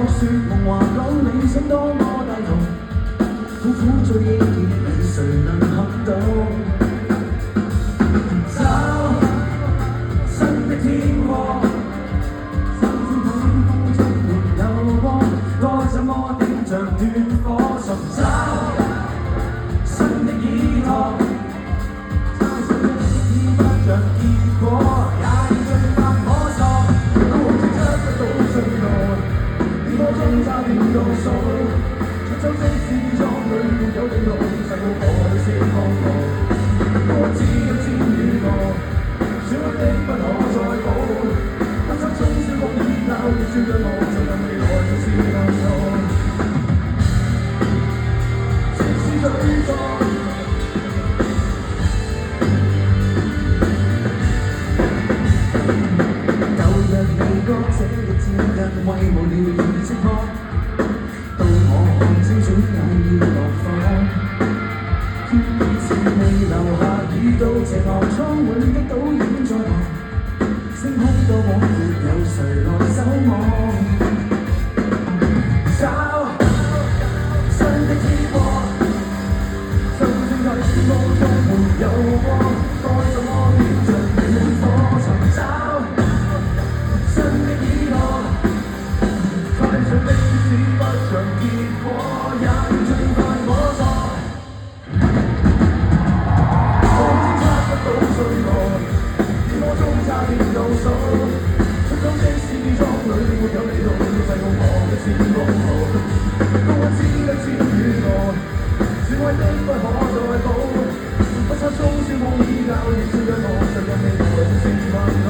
說夢話講理想多麼大同，苦苦追憶你誰能撼動？找新的天光，新鮮冷風中沒有光，該怎麼點着斷火？尋找新的依託，相信已不像結果，也要盡快摸索，都好似測得到進路。電波中差點倒數，出走即使裝裏沒有地圖，細路我是放路。我只有千與我，小的不可再補，不測中小風依靠，亦照着我，就任未來就是難路。即使沮喪，舊日未覺這日漸近，為無聊而寂寞，到我看清楚也要落課。前未留下已到斜旁倉會的倒影在旁，星空多廣闊，有誰來守望？找新的天光，就算在天空中沒有光，該怎麼點着斷火？尋找新的依託，快上的只不像結果，也要盡快摸索。差點倒數，出走即使裝裏沒有地圖，細路我嘅前路。高溫只得千與我，智慧的不可再補，不測中小夢依靠，亦照着我，就任未來就是問路。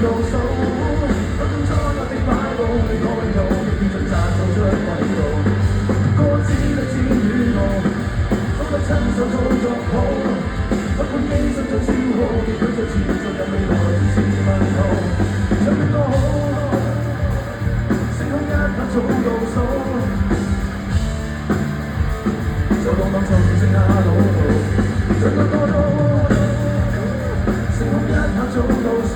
倒數，不管初入的擺佈，你可有見盡賺做出軌道？歌只得千與我，都不親手操作好，不管機身再消耗，亦舉着前進入未來是問號。唱得多好，星空一刻早倒數，就當剩下老路，唱得多好，星空一刻早倒數。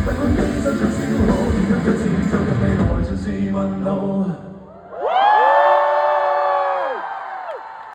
不管機身再消耗，亦跟着前進入未來，盡是問路。